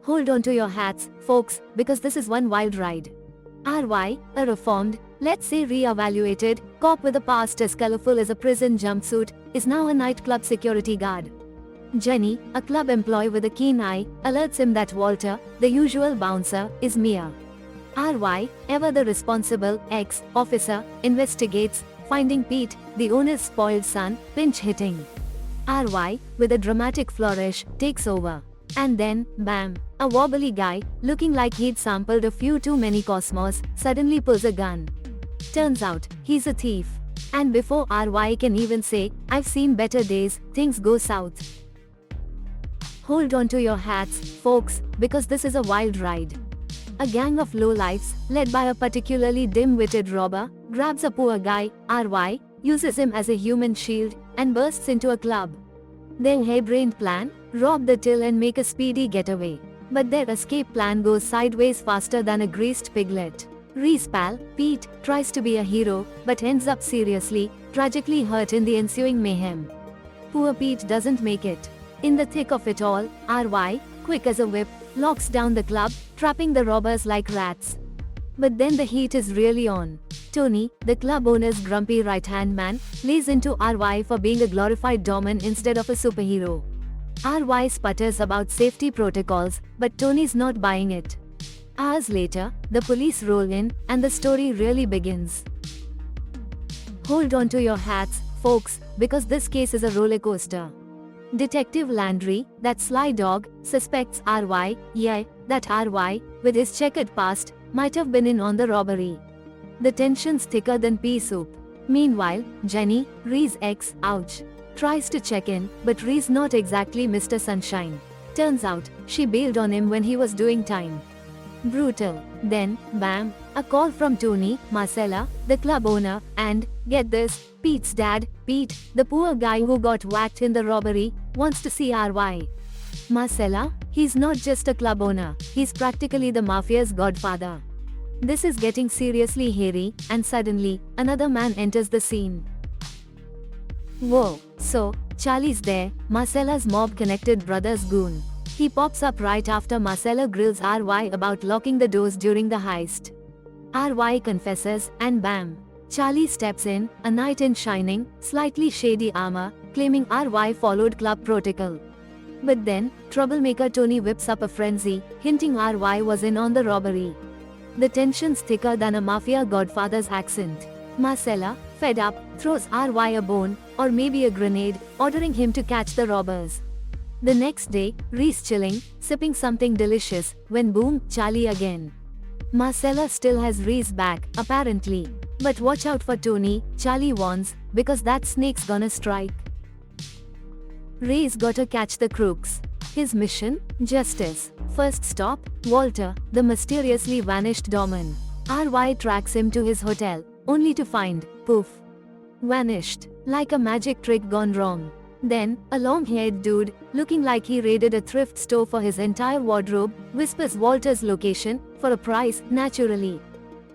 Hold on to your hats, folks, because this is one wild ride. RY, a reformed, let's say re-evaluated, cop with a past as colorful as a prison jumpsuit, is now a nightclub security guard. Jenny, a club employee with a keen eye, alerts him that Walter, the usual bouncer, is Mia. RY, ever the responsible ex-officer, investigates, finding Pete, the owner's spoiled son, pinch-hitting. RY, with a dramatic flourish, takes over. And then, bam, a wobbly guy, looking like he'd sampled a few too many Cosmos, suddenly pulls a gun. Turns out, he's a thief. And before RY can even say, "I've seen better days," things go south. Hold on to your hats, folks, because this is a wild ride. A gang of lowlifes, led by a particularly dim-witted robber, grabs a poor guy, RY, uses him as a human shield, and bursts into a club. Their harebrained plan? Rob the till and make a speedy getaway. But their escape plan goes sideways faster than a greased piglet. Ree's pal, Pete, tries to be a hero, but ends up seriously, tragically hurt in the ensuing mayhem. Poor Pete doesn't make it. In the thick of it all, RY, quick as a whip, locks down the club, trapping the robbers like rats. But then the heat is really on. Tony, the club owner's grumpy right-hand man, lays into RY for being a glorified doorman instead of a superhero. RY sputters about safety protocols, but Tony's not buying it. Hours later, the police roll in, and the story really begins. Hold on to your hats, folks, because this case is a roller coaster. Detective Landry, that sly dog, suspects RY, that RY, with his checkered past, might have been in on the robbery. The tension's thicker than pea soup. Meanwhile, Jenny, Ree's ex, tries to check in, but Ree's not exactly Mr. Sunshine. Turns out, she bailed on him when he was doing time. Brutal. Then, bam, a call from Tony, Marcella, the club owner, and, get this, Pete's dad, Pete, the poor guy who got whacked in the robbery, wants to see RY. Marcella? He's not just a club owner, he's practically the mafia's godfather. This is getting seriously hairy, and suddenly, another man enters the scene. Whoa, so, Charlie's there, Marcella's mob-connected brother's goon. He pops up right after Marcella grills RY about locking the doors during the heist. RY confesses, and bam, Charlie steps in, a knight in shining, slightly shady armor, claiming RY followed club protocol. But then, troublemaker Tony whips up a frenzy, hinting RY was in on the robbery. The tension's thicker than a mafia godfather's accent. Marcella, fed up, throws RY a bone, or maybe a grenade, ordering him to catch the robbers. The next day, Ree's chilling, sipping something delicious, when boom, Charlie again. Marcella still has Ree's back, apparently. But watch out for Tony, Charlie warns, because that snake's gonna strike. Ree's gotta catch the crooks. His mission? Justice. First stop, Walter, the mysteriously vanished doorman. RY tracks him to his hotel, only to find, poof, vanished, like a magic trick gone wrong. Then, a long-haired dude, looking like he raided a thrift store for his entire wardrobe, whispers Walter's location, for a price, naturally.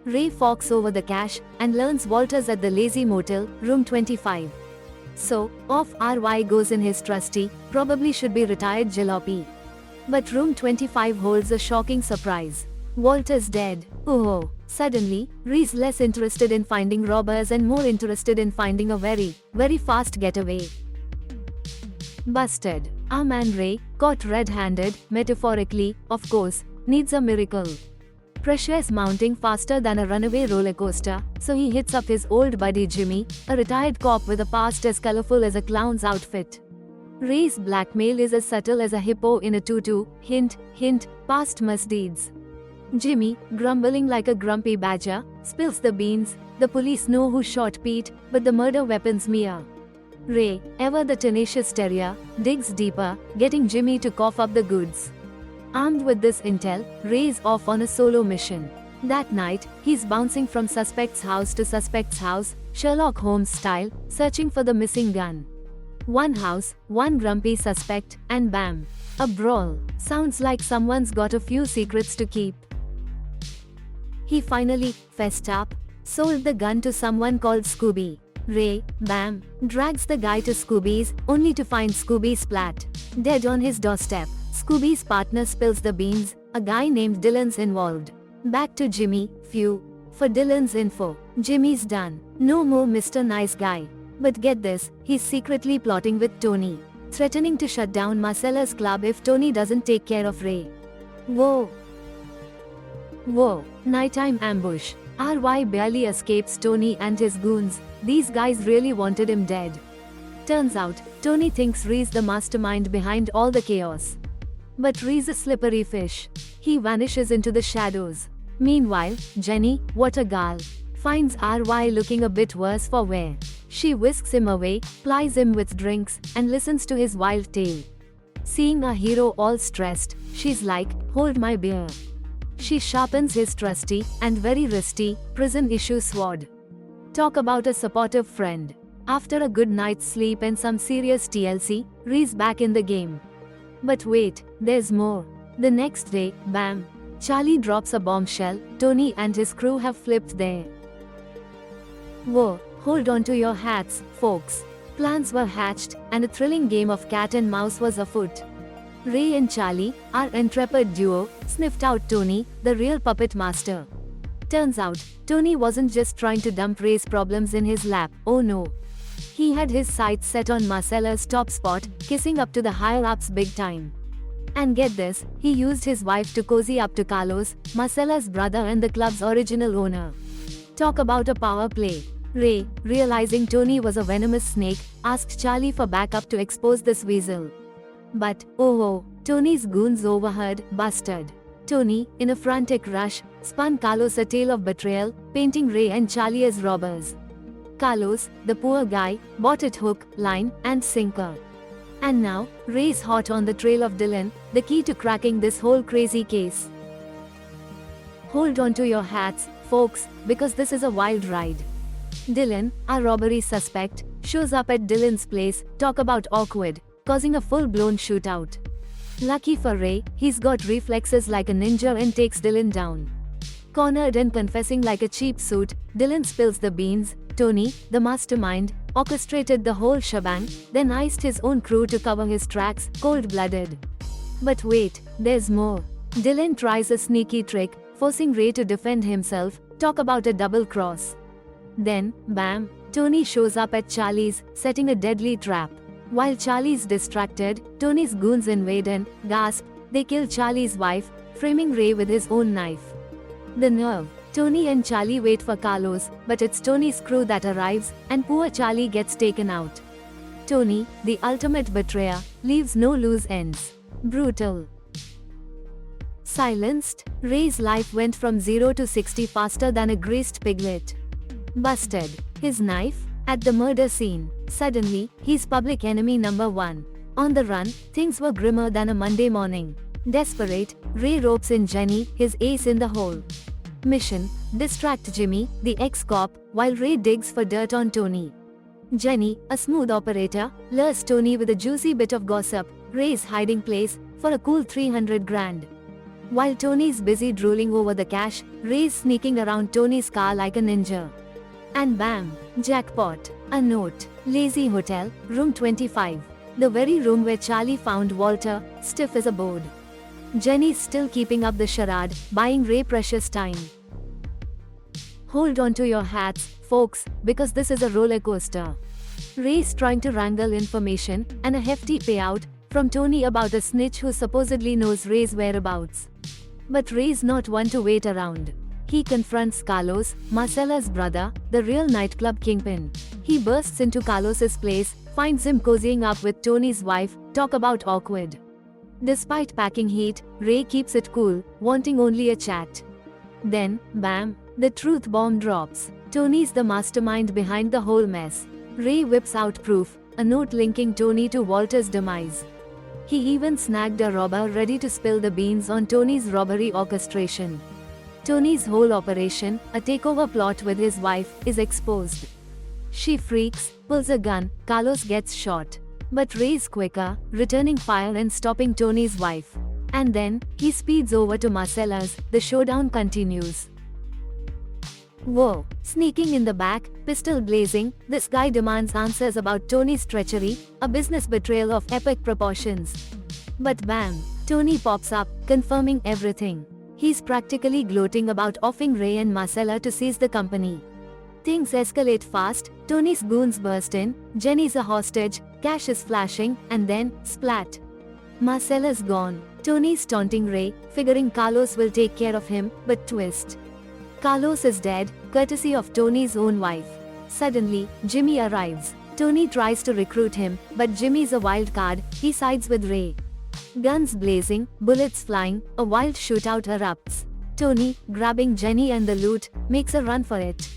Ray forks over the cash, and learns Walter's at the Lazy Motel, room 25. So, off RY goes in his trusty, probably should be retired jalopy. But room 25 holds a shocking surprise. Walter's dead. Oh. Suddenly, Ree's less interested in finding robbers and more interested in finding a very, very fast getaway. Busted. Our man Ray, caught red-handed, metaphorically, of course, needs a miracle. Pressure is mounting faster than a runaway roller coaster, so he hits up his old buddy Jimmy, a retired cop with a past as colorful as a clown's outfit. Ray's blackmail is as subtle as a hippo in a tutu, hint, hint, past misdeeds. Jimmy, grumbling like a grumpy badger, spills the beans. The police know who shot Pete, but the murder weapon's Mia. Ray, ever the tenacious terrier, digs deeper, getting Jimmy to cough up the goods. Armed with this intel, Ray's off on a solo mission. That night, he's bouncing from suspect's house to suspect's house, Sherlock Holmes style, searching for the missing gun. One house, one grumpy suspect, and bam, a brawl. Sounds like someone's got a few secrets to keep. He finally fessed up, sold the gun to someone called Scooby. Ray, bam, drags the guy to Scooby's, only to find Scooby splat, dead on his doorstep. Scooby's partner spills the beans, a guy named Dylan's involved. Back to Jimmy, phew. For Dylan's info, Jimmy's done. No more Mr. Nice Guy. But get this, he's secretly plotting with Tony, threatening to shut down Marcella's club if Tony doesn't take care of Ray. Whoa. Whoa. Nighttime ambush. RY barely escapes Tony and his goons. These guys really wanted him dead. Turns out, Tony thinks Ray's the mastermind behind all the chaos. But Ray's a slippery fish. He vanishes into the shadows. Meanwhile, Jenny, what a gal, finds RY looking a bit worse for wear. She whisks him away, plies him with drinks, and listens to his wild tale. Seeing a hero all stressed, she's like, hold my beer. She sharpens his trusty, and very rusty, prison-issue sword. Talk about a supportive friend. After a good night's sleep and some serious TLC, Ray's back in the game. But wait, there's more. The next day, bam! Charlie drops a bombshell. Tony and his crew have flipped there. Whoa, hold on to your hats, folks. Plans were hatched, and a thrilling game of cat and mouse was afoot. Ray and Charlie, our intrepid duo, sniffed out Tony, the real puppet master. Turns out, Tony wasn't just trying to dump Ray's problems in his lap, oh no. He had his sights set on Marcella's top spot, kissing up to the higher-ups big time. And get this, he used his wife to cozy up to Carlos, Marcella's brother and the club's original owner. Talk about a power play. Ray, realizing Tony was a venomous snake, asked Charlie for backup to expose this weasel. But, oh, Tony's goons overheard, busted. Tony, in a frantic rush, spun Carlos a tale of betrayal, painting Ray and Charlie as robbers. Carlos, the poor guy, bought it hook, line, and sinker. And now, Ray's hot on the trail of Dylan, the key to cracking this whole crazy case. Hold on to your hats, folks, because this is a wild ride. Dylan, our robbery suspect, shows up at Dylan's place. Talk about awkward, causing a full-blown shootout. Lucky for Ray, he's got reflexes like a ninja and takes Dylan down. Cornered and confessing like a cheap suit, Dylan spills the beans. Tony, the mastermind, orchestrated the whole shebang, then iced his own crew to cover his tracks, cold-blooded. But wait, there's more. Dylan tries a sneaky trick, forcing Ray to defend himself. Talk about a double cross. Then, bam, Tony shows up at Charlie's, setting a deadly trap. While Charlie's distracted, Tony's goons invade and, gasp, they kill Charlie's wife, framing Ray with his own knife. The nerve. Tony and Charlie wait for Carlos, but it's Tony's crew that arrives, and poor Charlie gets taken out. Tony, the ultimate betrayer, leaves no loose ends. Brutal. Silenced, Ray's life went from 0 to 60 faster than a greased piglet. Busted. His knife? At the murder scene. Suddenly, he's public enemy number 1. On the run, things were grimmer than a Monday morning. Desperate, Ray ropes in Jenny, his ace in the hole. Mission: distract Jimmy, the ex-cop, while Ray digs for dirt on Tony. Jenny, a smooth operator, lures Tony with a juicy bit of gossip, Ray's hiding place, for a cool 300 grand. While Tony's busy drooling over the cash, Ray's sneaking around Tony's car like a ninja. And bam! Jackpot. A note. Lazy Hotel, room 25. The very room where Charlie found Walter, stiff as a board. Jenny's still keeping up the charade, buying Ray precious time. Hold on to your hats, folks, because this is a roller coaster. Ray's trying to wrangle information, and a hefty payout, from Tony about a snitch who supposedly knows Ray's whereabouts. But Ray's not one to wait around. He confronts Carlos, Marcella's brother, the real nightclub kingpin. He bursts into Carlos's place, finds him cozying up with Tony's wife. Talk about awkward. Despite packing heat, Ray keeps it cool, wanting only a chat. Then, bam, the truth bomb drops. Tony's the mastermind behind the whole mess. Ray whips out proof, a note linking Tony to Walter's demise. He even snagged a robber ready to spill the beans on Tony's robbery orchestration. Tony's whole operation, a takeover plot with his wife, is exposed. She freaks, pulls a gun, Carlos gets shot. But Ray's quicker, returning fire and stopping Tony's wife. And then, he speeds over to Marcella's. The showdown continues. Whoa, sneaking in the back, pistol blazing, this guy demands answers about Tony's treachery, a business betrayal of epic proportions. But bam, Tony pops up, confirming everything. He's practically gloating about offering Ray and Marcella to seize the company. Things escalate fast, Tony's goons burst in, Jenny's a hostage, cash is flashing, and then, splat. Marcella's gone. Tony's taunting Ray, figuring Carlos will take care of him, but twist. Carlos is dead, courtesy of Tony's own wife. Suddenly, Jimmy arrives. Tony tries to recruit him, but Jimmy's a wild card, he sides with Ray. Guns blazing, bullets flying, a wild shootout erupts. Tony, grabbing Jenny and the loot, makes a run for it.